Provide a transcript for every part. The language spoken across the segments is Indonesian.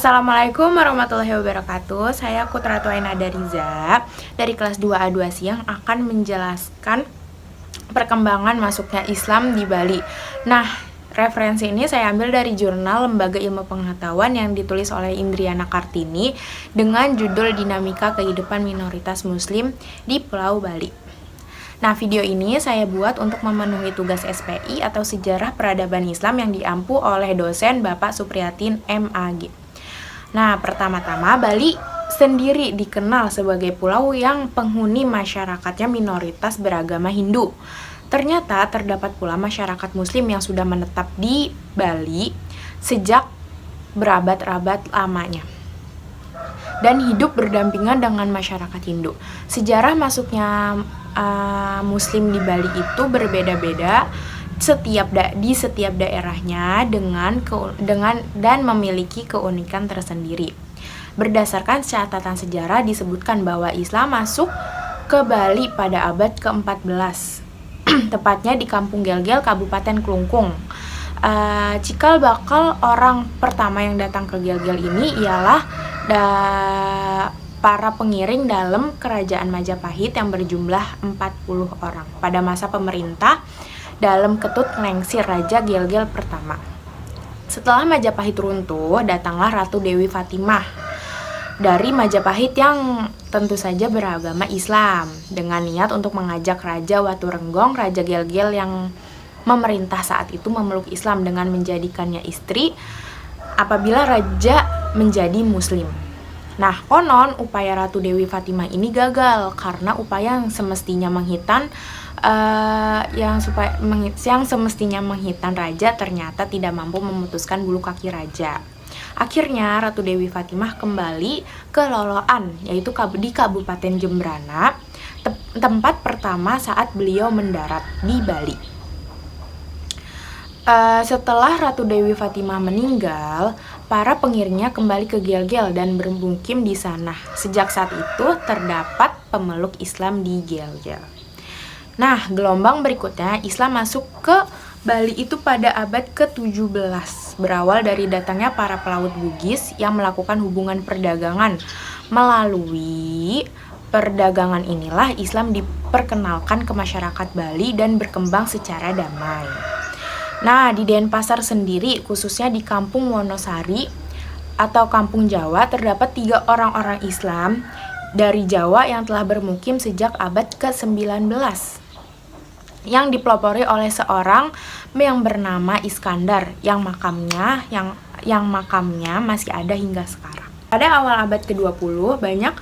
Assalamualaikum warahmatullahi wabarakatuh. Saya Kutra Tuainada Riza dari kelas 2A2 Siang akan menjelaskan perkembangan masuknya Islam di Bali. Nah, referensi ini saya ambil dari jurnal Lembaga Ilmu Pengetahuan yang ditulis oleh Indriana Kartini dengan judul Dinamika Kehidupan Minoritas Muslim di Pulau Bali. Nah, video ini saya buat untuk memenuhi tugas SPI atau Sejarah Peradaban Islam yang diampu oleh dosen Bapak Supriyatin MAG. Nah, pertama-tama Bali sendiri dikenal sebagai pulau yang penghuni masyarakatnya minoritas beragama Hindu. Ternyata terdapat pula masyarakat Muslim yang sudah menetap di Bali sejak berabad-abad lamanya dan hidup berdampingan dengan masyarakat Hindu. Sejarah masuknya Muslim di Bali itu berbeda-beda di setiap daerahnya dengan dan memiliki keunikan tersendiri. Berdasarkan catatan sejarah disebutkan bahwa Islam masuk ke Bali pada abad ke-14, tepatnya di Kampung Gel-Gel, Kabupaten Klungkung. Cikal bakal orang pertama yang datang ke Gel-Gel ini ialah para pengiring dalam kerajaan Majapahit yang berjumlah 40 orang pada masa pemerintah dalam Ketut Ngengsir Raja Gel-Gel pertama. Setelah Majapahit runtuh, datanglah Ratu Dewi Fatimah dari Majapahit yang tentu saja beragama Islam dengan niat untuk mengajak Raja Waturenggong, Raja Gel-Gel yang memerintah saat itu memeluk Islam dengan menjadikannya istri apabila Raja menjadi Muslim. Nah, konon upaya Ratu Dewi Fatimah ini gagal karena upaya yang semestinya menghitan raja ternyata tidak mampu memutuskan bulu kaki raja. Akhirnya Ratu Dewi Fatimah kembali ke Loloan, yaitu di Kabupaten Jembrana, tempat pertama saat beliau mendarat di Bali. Setelah Ratu Dewi Fatimah meninggal, para pengiringnya kembali ke Gel-Gel dan bermukim di sana. Sejak saat itu terdapat pemeluk Islam di Gel-Gel. Nah, gelombang berikutnya Islam masuk ke Bali itu pada abad ke-17, berawal dari datangnya para pelaut Bugis yang melakukan hubungan perdagangan. Melalui perdagangan inilah Islam diperkenalkan ke masyarakat Bali dan berkembang secara damai. Nah, di Denpasar sendiri, khususnya di Kampung Wonosari atau Kampung Jawa, terdapat 3 orang-orang Islam dari Jawa yang telah bermukim sejak abad ke-19 yang dipelopori oleh seorang yang bernama Iskandar yang makamnya masih ada hingga sekarang. Pada awal abad ke-20 banyak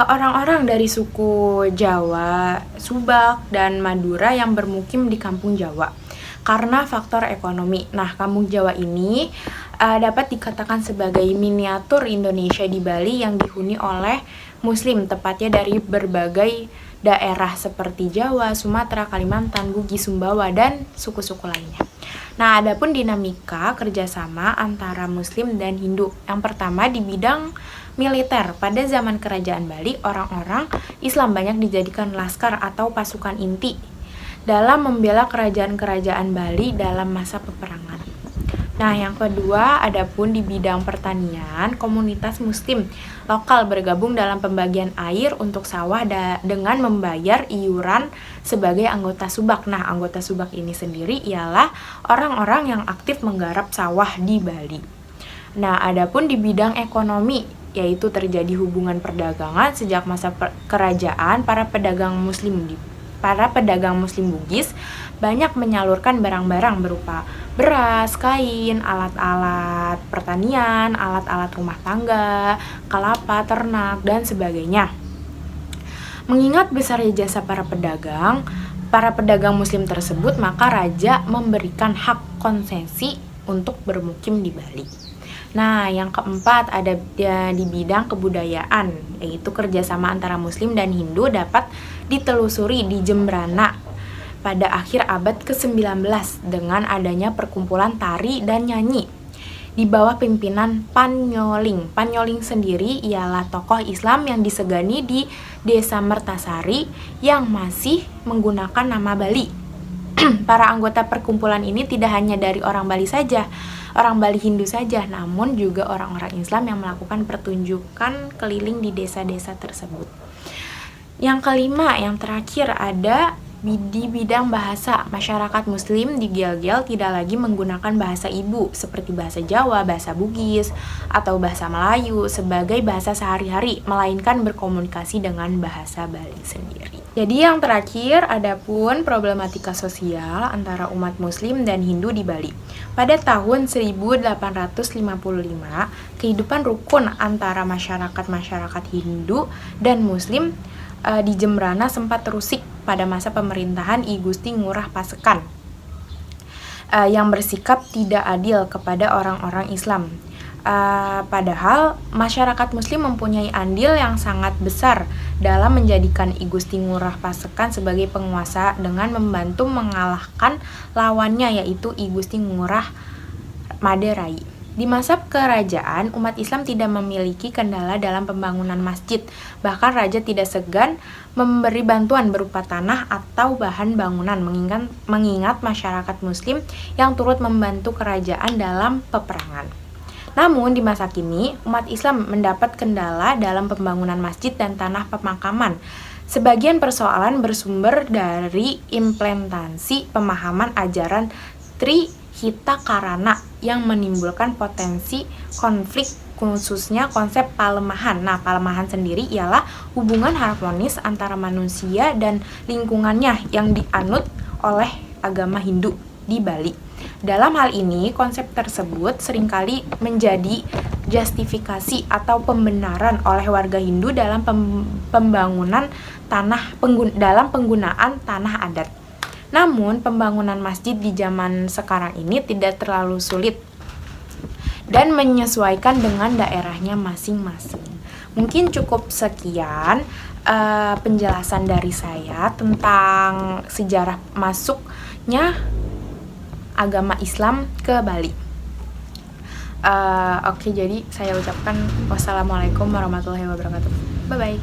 orang-orang dari suku Jawa, Subak, dan Madura yang bermukim di Kampung Jawa karena faktor ekonomi. Nah, Kampung Jawa ini dapat dikatakan sebagai miniatur Indonesia di Bali yang dihuni oleh Muslim, tepatnya dari berbagai daerah seperti Jawa, Sumatera, Kalimantan, Bugis, Sumbawa, dan suku-suku lainnya. Nah, adapun dinamika kerjasama antara Muslim dan Hindu. Yang pertama di bidang militer. Pada zaman kerajaan Bali, orang-orang Islam banyak dijadikan laskar atau pasukan inti dalam membela kerajaan-kerajaan Bali dalam masa peperangan. Nah, yang kedua, adapun di bidang pertanian, komunitas Muslim lokal bergabung dalam pembagian air untuk sawah dengan membayar iuran sebagai anggota subak. Nah, anggota subak ini sendiri ialah orang-orang yang aktif menggarap sawah di Bali. Nah, adapun di bidang ekonomi, yaitu terjadi hubungan perdagangan sejak masa kerajaan para pedagang Muslim Bugis banyak menyalurkan barang-barang berupa beras, kain, alat-alat pertanian, alat-alat rumah tangga, kelapa, ternak, dan sebagainya. Mengingat besarnya jasa para pedagang Muslim tersebut, maka raja memberikan hak konsesi untuk bermukim di Bali. Nah, yang keempat ada di bidang kebudayaan, yaitu kerjasama antara Muslim dan Hindu dapat ditelusuri di Jembrana pada akhir abad ke-19 dengan adanya perkumpulan tari dan nyanyi di bawah pimpinan Panyoling. Panyoling sendiri ialah tokoh Islam yang disegani di Desa Mertasari yang masih menggunakan nama Bali. Para anggota perkumpulan ini tidak hanya dari orang Bali saja. orang Bali Hindu saja, namun juga orang-orang Islam yang melakukan pertunjukan keliling di desa-desa tersebut. Yang kelima, yang terakhir ada di bidang bahasa. Masyarakat Muslim di Gel-Gel tidak lagi menggunakan bahasa ibu seperti bahasa Jawa, bahasa Bugis, atau bahasa Melayu sebagai bahasa sehari-hari, melainkan berkomunikasi dengan bahasa Bali sendiri. Jadi yang terakhir, adapun problematika sosial antara umat Muslim dan Hindu di Bali. Pada tahun 1855, kehidupan rukun antara masyarakat Hindu dan Muslim di Jembrana sempat terusik pada masa pemerintahan I Gusti Ngurah Pasekan yang bersikap tidak adil kepada orang-orang Islam. Padahal masyarakat Muslim mempunyai andil yang sangat besar dalam menjadikan I Gusti Ngurah Pasekan sebagai penguasa dengan membantu mengalahkan lawannya, yaitu I Gusti Ngurah Maderai. Di masa kerajaan, umat Islam tidak memiliki kendala dalam pembangunan masjid. Bahkan raja tidak segan memberi bantuan berupa tanah atau bahan bangunan, mengingat masyarakat Muslim yang turut membantu kerajaan dalam peperangan. Namun di masa kini, umat Islam mendapat kendala dalam pembangunan masjid dan tanah pemakaman. Sebagian persoalan bersumber dari implementasi pemahaman ajaran Trihita Karana yang menimbulkan potensi konflik, khususnya konsep palemahan. Nah, palemahan sendiri ialah hubungan harmonis antara manusia dan lingkungannya yang dianut oleh agama Hindu di Bali. Dalam hal ini, konsep tersebut seringkali menjadi justifikasi atau pembenaran oleh warga Hindu dalam pembangunan dalam penggunaan tanah adat. Namun, pembangunan masjid di zaman sekarang ini tidak terlalu sulit dan menyesuaikan dengan daerahnya masing-masing. Mungkin cukup sekian penjelasan dari saya tentang sejarah masuknya agama Islam ke Bali. Oke, jadi saya ucapkan wassalamualaikum warahmatullahi wabarakatuh. Bye-bye.